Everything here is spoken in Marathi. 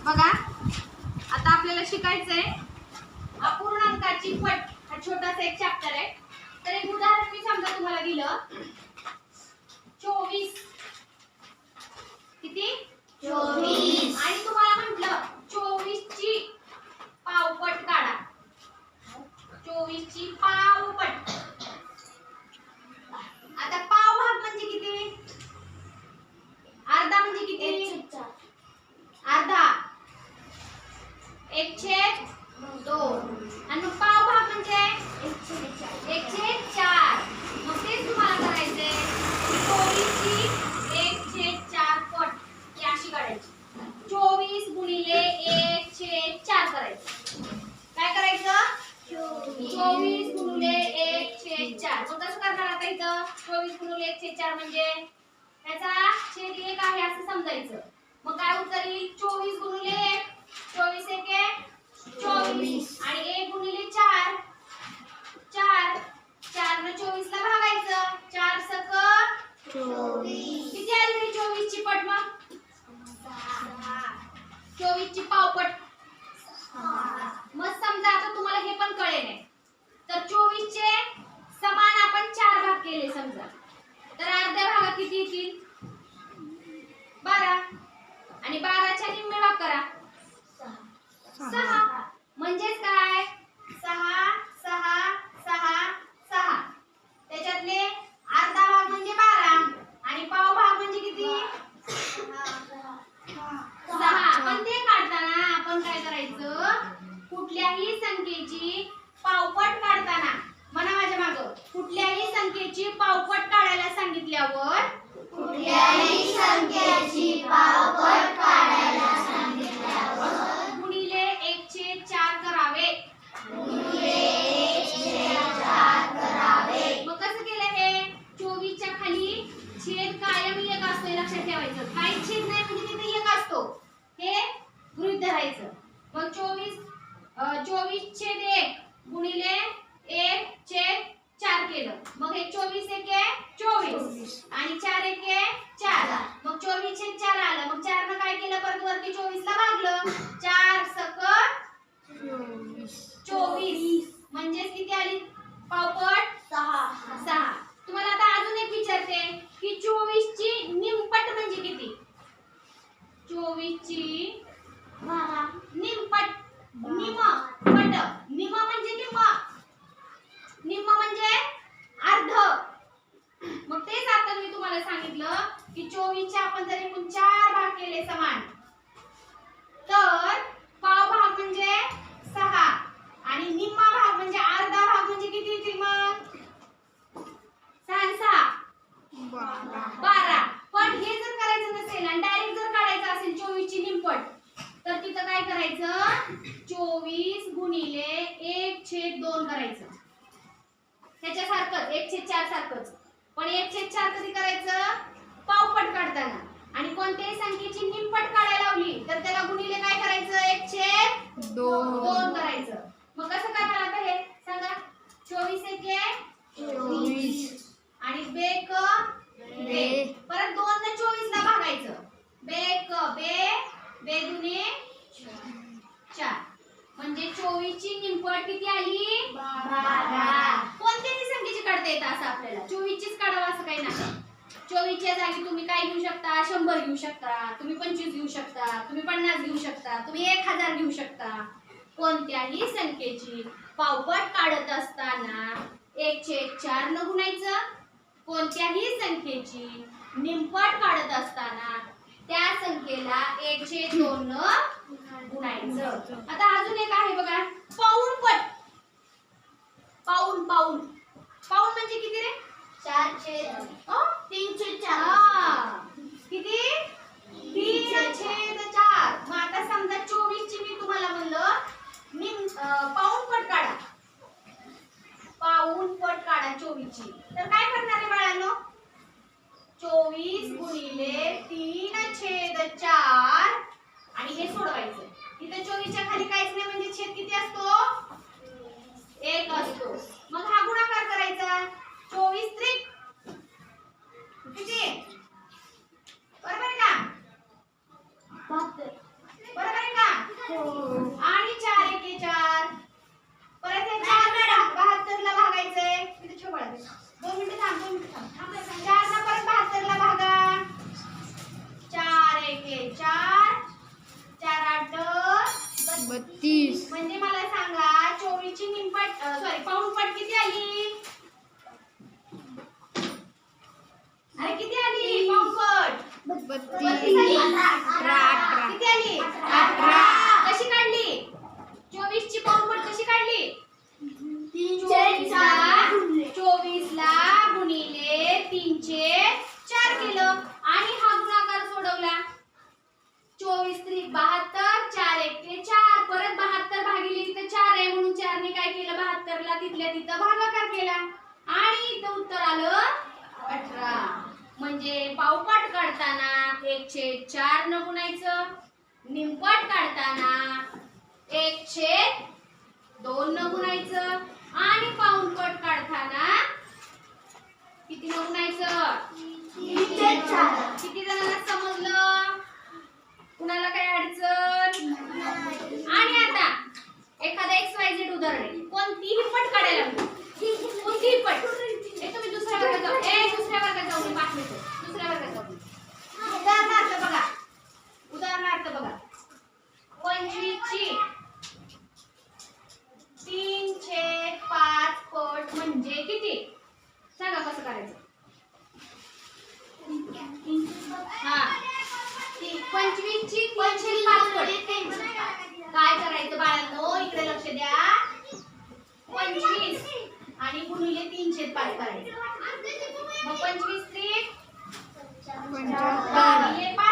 बघा आता आपल्याला शिकायचंय अपूर्णांकाची पट. हा छोटासा एक चॅप्टर आहे. तर एक उदाहरण मी समजा तुम्हाला दिलं 24. किती 24. आणि तुम्हाला म्हटलं 24 ची पावपट काढा. 24 ची पावपट. आता पाव भाग म्हणजे किती? अर्धा म्हणजे किती? अर्धा 1/2. आणि मग पाव भाग म्हणजे 1/4. मग तेच तुम्हाला करायचंय 24 ची 1/4 पट ही अशी काढायची. 24 गुणिले 1/4 करायचं. काय करायचं? 24 गुणिले 1/4. मग कसं करणार आता इथं 24 गुणिले 1/4 म्हणजे त्याचा छेद 1 आहे असं समजायचं. मग काय उत्तर येईल? 24 गुणिले 1. 24 एके 24 आणि 1 गुणिले 4 4. 4 ने 24 ला भागायचं. 4 सक 24. किती आली रे 24 ची पट? मग 24 ची पावपट. मग समजा आता तुम्हाला हे पण कळेल नाही तर 24 चे समान आपण 4 भाग केले समजा तर अर्ध्या भागात किती येतील? 12. आणि 12 च्या निम्मे भाग करा 6. म्हणजेच काय 6 6 6 6. त्याच्यातले अर्धा भाग म्हणजे 12 आणि पाव भाग म्हणजे किती? 6. पण ते काढताना आपण काय करायचं? कुठल्याही संख्येची पावपट काढताना म्हणा माझ्या मागं कुठल्याही संख्येची पावपट काढायला सांगितल्यावर कुठल्याही संख्येची पावपट काढायला सांगितल्यावर गुणिले 1/4 करावे. गुणिले 1/4 करावे. मग कसं केलं हे? 24 च्या खाली छेद कायम 1 असतो लक्षात ठेवायचं. काही छेद नाही म्हणजे तिथे 1 असतो हे गृहीत धरायचं. मग 24/1 गुणिले 1/4 केलं. मग हे 24 एके 24 आणि 4 एके 4. मग 24/4 आलं. मग 4 ने काय केलं? परत वरती 24 ला भागलं. 4 सक 24. म्हणजेच किती आली पावपट? 6. तुम्हाला आता अजून एक विचारते की 24 ची निमपट म्हणजे किती? 24 ची निमपट. निम म्हणजे निम म्हणजे अर्ध. मग तेच आता मी तुम्हाला सांगितलं की 24 चे आपण जर एकूण 4 भाग केले समान तर पाव भाग म्हणजे 6 आणि निम्मा भाग म्हणजे अर्धा भाग म्हणजे किती येतील? मग 6 12. पण हे जर करायचं नसेल आणि डायरेक्ट जर काढायचं असेल 24 ची निमपट तर तिथं काय करायचं? 24 गुणिले 1/2 करायचं. त्याच्यासारखंच 1/4 सारखंच. पण 1/4 कधी करायचं? पावपट काढताना. आणि कोणत्याही संख्येची निमपट काढायला लावली तर त्याला गुणिले काय करायचं? 1/2 करायचं. मग कसं करणार आता हे सांगा? 24 एके 24 आणि बेक बे. परत 2 ने 24 ला भागायचं. बेक बे दुने 4. म्हणजे 24 ची निमपट किती आली? 12. कोणत्याही संख्येची काढता येतं असं आपल्याला. 24 चीच काढावं असं काही नाही. 24 च्या जागी तुम्ही काय घेऊ शकता? 100 घेऊ शकता, तुम्ही 25 घेऊ शकता, तुम्ही 50 घेऊ शकता, तुम्ही 1000 घेऊ शकता. कोणत्याही संख्येची पावपट काढत असताना 1/4 न गुणायचं. कोणत्याही संख्येची निमपट काढत असताना त्या संख्येला 1/2 न गुणायचं. आता अजून एक आहे बघा पाऊणपट. पाऊण म्हणजे किती रे? 4/3/4. किती? 3/4. मग आता समजा 24 ची मी तुम्हाला म्हणलं पाऊणपट काढा. पाऊणपट काढा 24 ची. तर काय करणार आहे बाळांनो? 24 गुणिले 3/4 आणि हे सोडवायचं. इथे 24 च्या खाली काहीच नाही म्हणजे छेद किती असतो? 1 असतो. मग हा गुणाकार करायचा. 24 त्रिक किती? बरोबर का? किती आली 18 कशी काढली 24 ची पाऊणपट कशी काढली 24 ला गुणिले 3/4 केलं आणि हा गुणाकार सोडवला 24 3 72 4 1 4 परत 72 भागिले तिथे 4 आहे म्हणून 4 ने काय केलं 72 ला तिथल्या तिथं भागाकार केला आणि इथं उत्तर आलं 18 म्हणजे पावपट काढताना 1/4 न गुणायचं निमपट काढताना 1/2 न गुणायचं आणि पाऊणपट काढताना किती न गुणायचं 3/4 किती जणांना समजलं कुणाला काय अडचण आणि आता एखादा XYZ उदाहरण आहे कोणतीही पट काढायला कोणतीही पट हे तुम्ही दुसऱ्या वर्गात जाऊ दुसऱ्या वर्गात जाऊ 5 मिनिटं दुसऱ्या वर्गात जाऊ उदाहरणार्थ बघा 25 ची 3/5 पट म्हणजे किती सांगा कसं करायचं हा 25 ची 3/5 पट काय करायचं बाळांनो इकडे लक्ष द्या 25 आणि गुणिले 3/5 करायचं मग 25 3 गुणिले 5